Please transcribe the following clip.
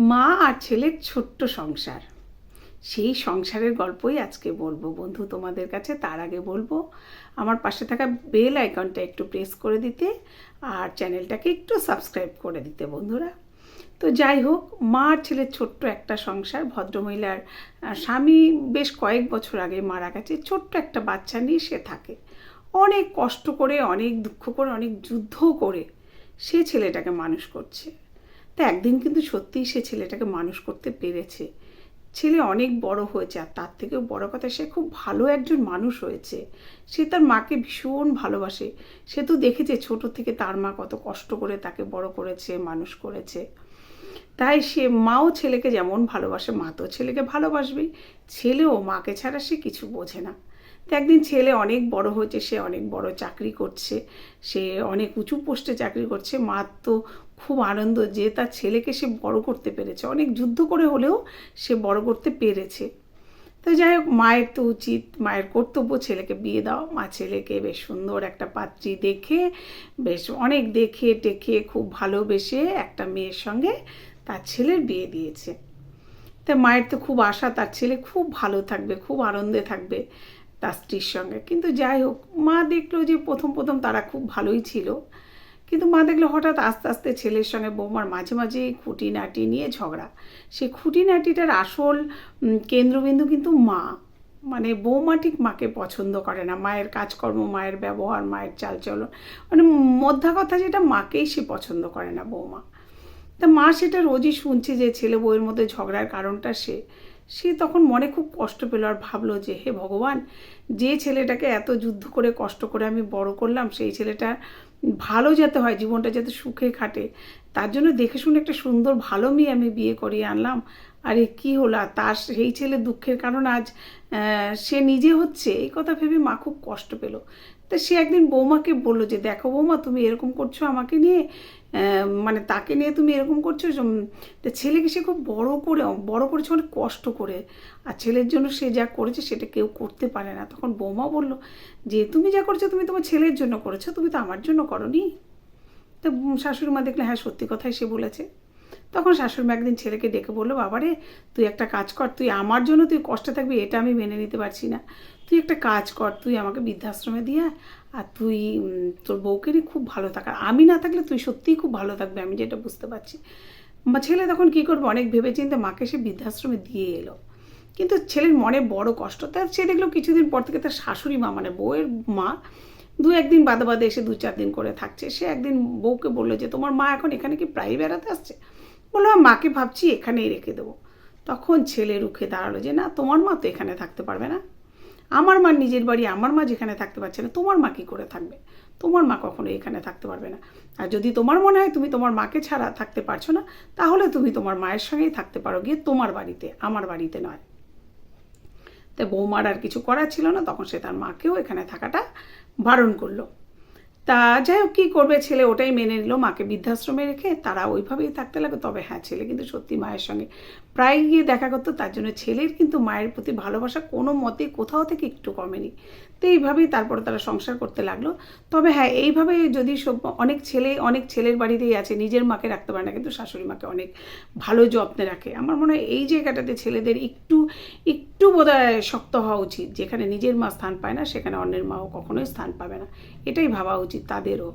মা আর ছেলের ছোট্ট সংসার, সেই সংসারের গল্পই আজকে বলবো বন্ধু তোমাদের কাছে। তার আগে বলবো আমার পাশে থাকা বেল আইকনটা একটু প্রেস করে দিতে আর চ্যানেলটাকে একটু সাবস্ক্রাইব করে দিতে বন্ধুরা। তো যাই হোক, মা আর ছেলের ছোট্ট একটা সংসার। ভদ্রমহিলার স্বামী বেশ কয়েক বছর আগে মারা গেছে। ছোট্ট একটা বাচ্চা নিয়ে সে থাকে। অনেক কষ্ট করে, অনেক দুঃখ করে, অনেক যুদ্ধ করে সে ছেলেটাকে মানুষ করছে। তা একদিন কিন্তু সত্যিই সে ছেলেটাকে মানুষ করতে পেরেছে। ছেলে অনেক বড় হয়েছে, আর তার থেকেও বড় কথা, সে খুব ভালো একজন মানুষ হয়েছে। সে তার মাকে ভীষণ ভালোবাসে। সে তো দেখেছে ছোট থেকে তার মা কত কষ্ট করে তাকে বড় করেছে, মানুষ করেছে। তাই সে মাও ছেলেকে যেমন ভালোবাসে, মা তো ছেলেকে ভালোবাসবেই। ছেলেও মাকে ছাড়া সে কিছু বোঝে না। তো একদিন ছেলে অনেক বড় হয়েছে, সে অনেক বড় চাকরি করছে, সে অনেক উঁচু পোস্টে চাকরি করছে। মা তো খুব আনন্দ যে তার ছেলেকে সে বড় করতে পেরেছে, অনেক যুদ্ধ করে হলেও সে বড় করতে পেরেছে। তো যাই হোক, মায়ের তো উচিত, মায়ের কর্তব্য ছেলেকে বিয়ে দাও। মা ছেলেকে বেশ সুন্দর একটা পাত্রী দেখে, বেশ অনেক দেখে টেকে খুব ভালোবেসে একটা মেয়ের সঙ্গে তার ছেলের বিয়ে দিয়েছে। তা মায়ের তো খুব আশা তার ছেলে খুব ভালো থাকবে, খুব আনন্দে থাকবে তার স্ত্রীর সঙ্গে। কিন্তু যাই হোক, মা দেখলো যে প্রথম প্রথম তারা খুব ভালোই ছিল, কিন্তু মা দেখলো হঠাৎ আস্তে আস্তে ছেলের সঙ্গে বৌমার মাঝে মাঝে খুঁটিনাটি নিয়ে ঝগড়া। সেই খুঁটিনাটিটার আসল কেন্দ্রবিন্দু কিন্তু মা। মানে বৌমা ঠিক মাকে পছন্দ করে না, মায়ের কাজকর্ম, মায়ের ব্যবহার, মায়ের চালচলন, মানে মোদ্দা কথা যেটা, মাকেই সে পছন্দ করে না বৌমা। তা মা সেটা রোজই শুনছে যে ছেলে বউয়ের মধ্যে ঝগড়ার কারণটা সে সে তখন মনে খুব কষ্ট পেল, আর ভাবলো যে হে ভগবান, যে ছেলেটাকে এত যুদ্ধ করে কষ্ট করে আমি বড় করলাম, সেই ছেলেটা ভালো যাতে হয়, জীবনটা যাতে সুখে কাটে, তার জন্য দেখে শুনে একটা সুন্দর ভালো মেয়ে আমি বিয়ে করিয়ে আনলাম। আরে কী হলো, আর তার সেই ছেলে দুঃখের কারণ আজ সে নিজে হচ্ছে, এই কথা ভেবে মা খুব কষ্ট পেল। তা সে একদিন বৌমাকে বললো যে দেখো বৌমা, তুমি এরকম করছো আমাকে নিয়ে, মানে তাকে নিয়ে তুমি এরকম করছো। তা ছেলেকে সে খুব বড় করেছে অনেক কষ্ট করে, আর ছেলের জন্য সে যা করেছে সেটা কেউ করতে পারে না। তখন বৌমা বলল যে তুমি যা করেছো তুমি তোমার ছেলের জন্য করেছো, তুমি তো আমার জন্য করনি। তো শাশুড়ি মা দেখলে হ্যাঁ সত্যি কথাই সে বলেছে। তখন শাশুড়ি মা একদিন ছেলেকে ডেকে বললো, বাবারে তুই একটা কাজ কর, তুই আমার জন্য তুই কষ্টে থাকবি এটা আমি মেনে নিতে পারছি না। তুই একটা কাজ কর, তুই আমাকে বৃদ্ধাশ্রমে দিয়ে আর তুই তোর বউকে নিয়ে খুব ভালো থাক, আর আমি না থাকলে তুই সত্যিই খুব ভালো থাকবে, আমি যেটা বুঝতে পারছি। ছেলে তখন কী করবে, অনেক ভেবেচিন্তে মাকে সে বৃদ্ধাশ্রমে দিয়ে এলো। কিন্তু ছেলের মনে বড় কষ্ট। তার সে দেখলো কিছুদিন পর থেকে তার শাশুড়ি মা, মানে বউয়ের মা, দু একদিন বাদে বাদে এসে 2-4 দিন করে থাকছে। সে একদিন বউকে বললো যে তোমার মা এখন এখানে কি প্রায় বেড়াতে আসছে? বললো মাকে ভাবছি এখানেই রেখে দেবো। তখন ছেলে রুখে দাঁড়ালো যে না, তোমার মা তো এখানে থাকতে পারবে না, আমার মা নিজের বাড়ি, আমার মা যেখানে থাকতে পারছে না, তোমার মা কী করে থাকবে? তোমার মা কখনো এখানে থাকতে পারবে না। আর যদি তোমার মনে হয় তুমি তোমার মাকে ছাড়া থাকতে পারছো না, তাহলে তুমি তোমার মায়ের সঙ্গেই থাকতে পারো গিয়ে তোমার বাড়িতে, আমার বাড়িতে নয়। তাই বৌমার আর কিছু করার ছিল না, তখন সে তার মাকেও এখানে থাকাটা বারণ করলো। তা যাই হোক, কী করবে, ছেলে ওটাই মেনে নিল, মাকে বৃদ্ধাশ্রমে রেখে তারা ওইভাবেই থাকতে লাগলো। তবে হ্যাঁ, ছেলে কিন্তু সত্যি মায়ের সঙ্গে প্রায় গিয়ে দেখা করতো, তার জন্য ছেলের কিন্তু মায়ের প্রতি ভালোবাসা কোনো মতে কোথাও থেকে একটু কমেনি। তো এইভাবেই তারপরে তারা সংসার করতে লাগলো। তবে হ্যাঁ, এইভাবে যদি অনেক ছেলের বাড়িতেই আছে নিজের মাকে রাখতে পারে না, কিন্তু শাশুড়ি মাকে অনেক ভালো যত্নে রাখে। আমার মনে হয় এই জায়গাটাতে ছেলেদের একটু একটু বোধহয় শক্ত হওয়া উচিত, যেখানে নিজের মা স্থান পায় না সেখানে অন্যের মাও কখনোই স্থান পাবে না, এটাই ভাবা উচিত তাদেরও।